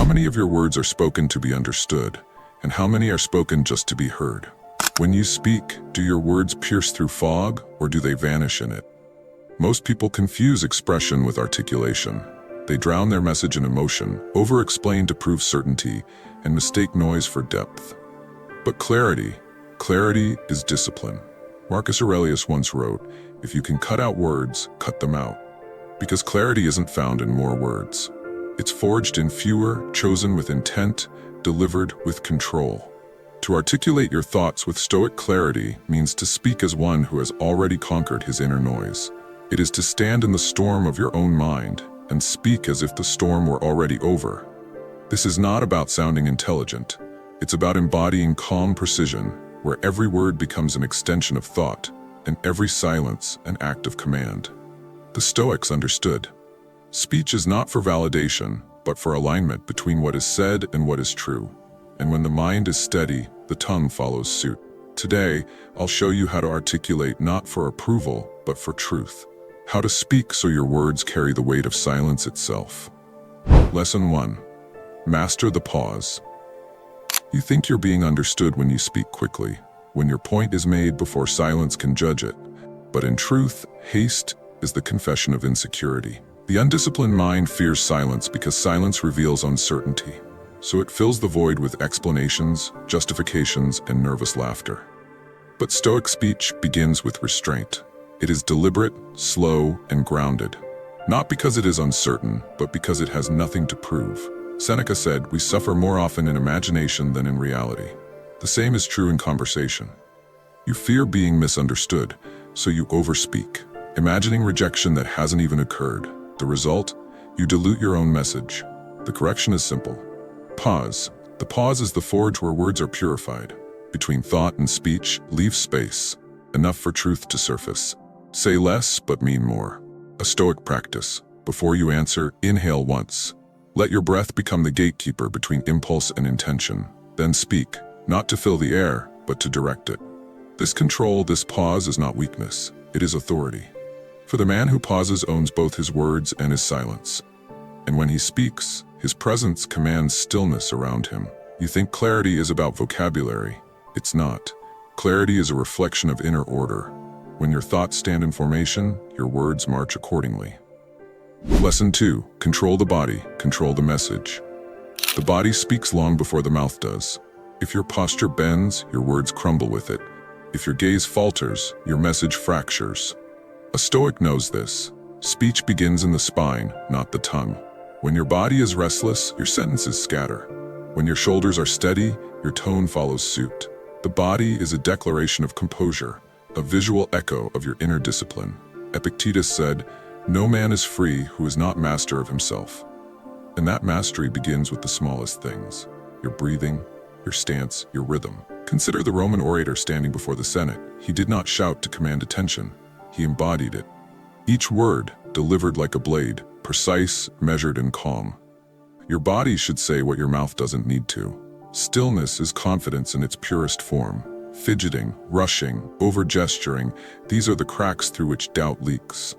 How many of your words are spoken to be understood, and how many are spoken just to be heard? When you speak, do your words pierce through fog, or do they vanish in it? Most people confuse expression with articulation. They drown their message in emotion, over-explain to prove certainty, and mistake noise for depth. But clarity is discipline. Marcus Aurelius once wrote, "If you can cut out words, cut them out." Because clarity isn't found in more words. It's forged in fewer, chosen with intent, delivered with control. To articulate your thoughts with Stoic clarity means to speak as one who has already conquered his inner noise. It is to stand in the storm of your own mind and speak as if the storm were already over. This is not about sounding intelligent. It's about embodying calm precision, where every word becomes an extension of thought, and every silence an act of command. The Stoics understood. Speech is not for validation, but for alignment between what is said and what is true. And when the mind is steady, the tongue follows suit. Today, I'll show you how to articulate not for approval, but for truth. How to speak so your words carry the weight of silence itself. Lesson 1. Master the pause. You think you're being understood when you speak quickly, when your point is made before silence can judge it. But in truth, haste is the confession of insecurity. The undisciplined mind fears silence because silence reveals uncertainty. So it fills the void with explanations, justifications, and nervous laughter. But Stoic speech begins with restraint. It is deliberate, slow, and grounded. Not because it is uncertain, but because it has nothing to prove. Seneca said, "We suffer more often in imagination than in reality." The same is true in conversation. You fear being misunderstood, so you overspeak, imagining rejection that hasn't even occurred. The result? You dilute your own message. The correction is simple. Pause. The pause is the forge where words are purified. Between thought and speech, leave space, enough for truth to surface. Say less, but mean more. A Stoic practice. Before you answer, inhale once. Let your breath become the gatekeeper between impulse and intention. Then speak, not to fill the air, but to direct it. This control, this pause is not weakness. It is authority. For the man who pauses owns both his words and his silence. And when he speaks, his presence commands stillness around him. You think clarity is about vocabulary. It's not. Clarity is a reflection of inner order. When your thoughts stand in formation, your words march accordingly. Lesson 2. Control the body, control the message. The body speaks long before the mouth does. If your posture bends, your words crumble with it. If your gaze falters, your message fractures. A Stoic knows this. Speech begins in the spine, not the tongue. When your body is restless, your sentences scatter. When your shoulders are steady, your tone follows suit. The body is a declaration of composure, a visual echo of your inner discipline. Epictetus said, "No man is free who is not master of himself." And that mastery begins with the smallest things. Your breathing, your stance, your rhythm. Consider the Roman orator standing before the Senate. He did not shout to command attention. He embodied it. Each word, delivered like a blade, precise, measured, and calm. Your body should say what your mouth doesn't need to. Stillness is confidence in its purest form. Fidgeting, rushing, over-gesturing, these are the cracks through which doubt leaks.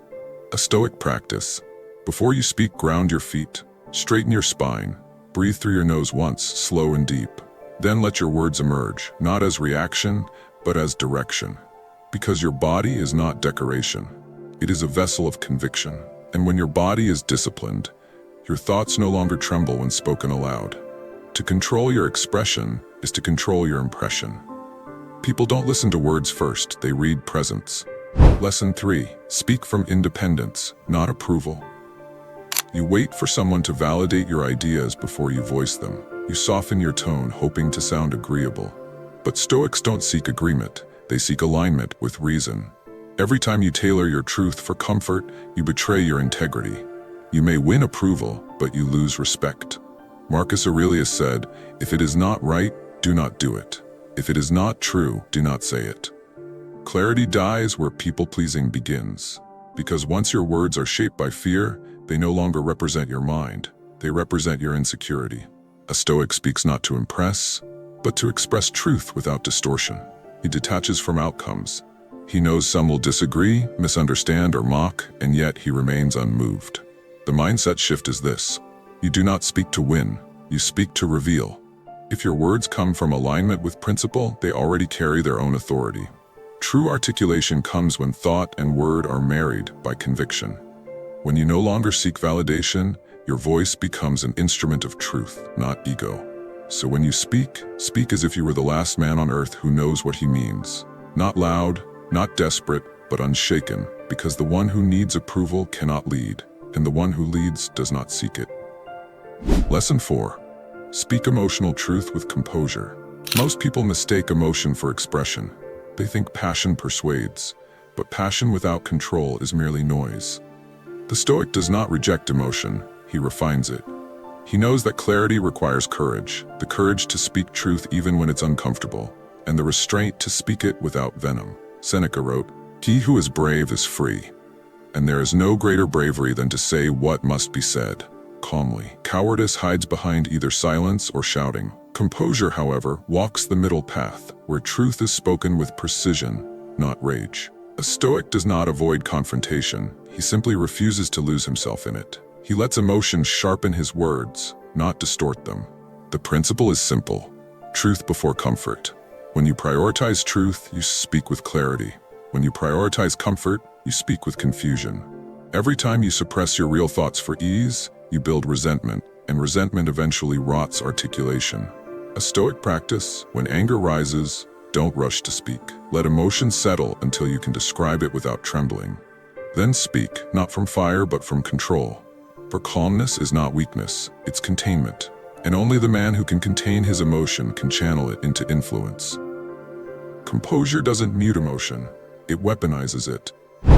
A Stoic practice. Before you speak, ground your feet. Straighten your spine. Breathe through your nose once, slow and deep. Then let your words emerge, not as reaction, but as direction. Because your body is not decoration. It is a vessel of conviction. And when your body is disciplined, your thoughts no longer tremble when spoken aloud. To control your expression is to control your impression. People don't listen to words first, they read presence. Lesson 3. Speak from independence, not approval. You wait for someone to validate your ideas before you voice them. You soften your tone, hoping to sound agreeable. But Stoics don't seek agreement, they seek alignment with reason. Every time you tailor your truth for comfort, you betray your integrity. You may win approval, but you lose respect. Marcus Aurelius said, "If it is not right, do not do it. If it is not true, do not say it." Clarity dies where people-pleasing begins. Because once your words are shaped by fear, they no longer represent your mind. They represent your insecurity. A Stoic speaks not to impress, but to express truth without distortion. He detaches from outcomes. He knows some will disagree, misunderstand, or mock, and yet he remains unmoved. The mindset shift is this. You do not speak to win. You speak to reveal. If your words come from alignment with principle, they already carry their own authority. True articulation comes when thought and word are married by conviction. When you no longer seek validation, your voice becomes an instrument of truth, not ego. So when you speak, speak as if you were the last man on earth who knows what he means. Not loud, not desperate, but unshaken, because the one who needs approval cannot lead, and the one who leads does not seek it. Lesson 4. Speak emotional truth with composure. Most people mistake emotion for expression. They think passion persuades, but passion without control is merely noise. The Stoic does not reject emotion, he refines it. He knows that clarity requires courage, the courage to speak truth even when it's uncomfortable, and the restraint to speak it without venom. Seneca wrote, "He who is brave is free, and there is no greater bravery than to say what must be said, calmly. Cowardice hides behind either silence or shouting. Composure, however, walks the middle path, where truth is spoken with precision, not rage." A Stoic does not avoid confrontation, he simply refuses to lose himself in it. He lets emotion sharpen his words, not distort them. The principle is simple: truth before comfort. When you prioritize truth, you speak with clarity. When you prioritize comfort, you speak with confusion. Every time you suppress your real thoughts for ease, you build resentment, and resentment eventually rots articulation. A Stoic practice: when anger rises, don't rush to speak. Let emotion settle until you can describe it without trembling. Then speak, not from fire but from control. For calmness is not weakness, it's containment. And only the man who can contain his emotion can channel it into influence. Composure doesn't mute emotion, it weaponizes it.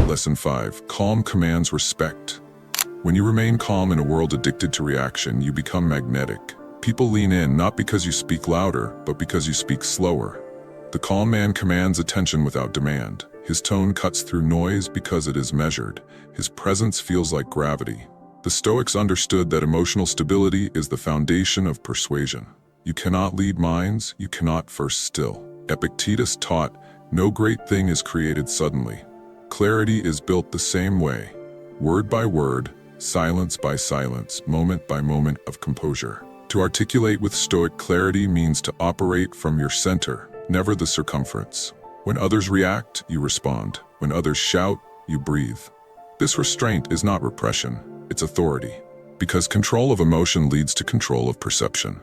Lesson 5. Calm commands respect. When you remain calm in a world addicted to reaction, you become magnetic. People lean in not because you speak louder, but because you speak slower. The calm man commands attention without demand. His tone cuts through noise because it is measured. His presence feels like gravity. The Stoics understood that emotional stability is the foundation of persuasion. You cannot lead minds, you cannot first still. Epictetus taught, no great thing is created suddenly. Clarity is built the same way, word by word, silence by silence, moment by moment of composure. To articulate with Stoic clarity means to operate from your center, never the circumference. When others react, you respond. When others shout, you breathe. This restraint is not repression, it's authority. Because control of emotion leads to control of perception.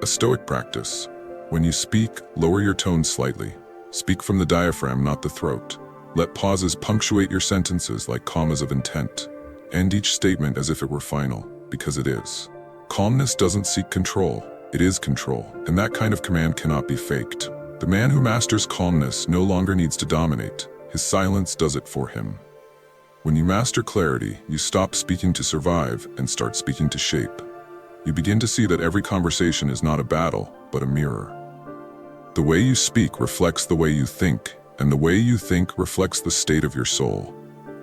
A Stoic practice: when you speak, lower your tone slightly. Speak from the diaphragm, not the throat. Let pauses punctuate your sentences like commas of intent. End each statement as if it were final, because it is. Calmness doesn't seek control, it is control, and that kind of command cannot be faked. The man who masters calmness no longer needs to dominate, his silence does it for him. When you master clarity, you stop speaking to survive and start speaking to shape. You begin to see that every conversation is not a battle, but a mirror. The way you speak reflects the way you think, and the way you think reflects the state of your soul.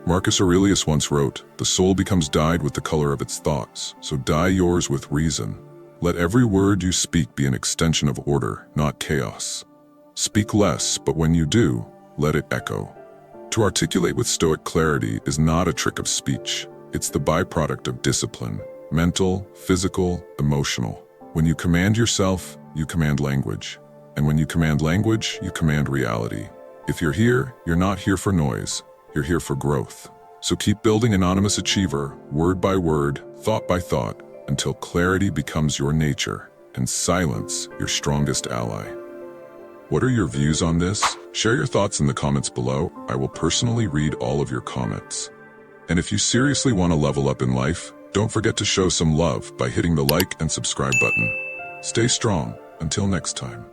Marcus Aurelius once wrote, "The soul becomes dyed with the color of its thoughts, so dye yours with reason." Let every word you speak be an extension of order, not chaos. Speak less, but when you do, let it echo. To articulate with Stoic clarity is not a trick of speech. It's the byproduct of discipline, mental, physical, emotional. When you command yourself, you command language. And when you command language, you command reality. If you're here, you're not here for noise. You're here for growth. So keep building anonymous achiever, word by word, thought by thought, until clarity becomes your nature, and silence your strongest ally. What are your views on this? Share your thoughts in the comments below. I will personally read all of your comments. And if you seriously want to level up in life, don't forget to show some love by hitting the like and subscribe button. Stay strong. Until next time.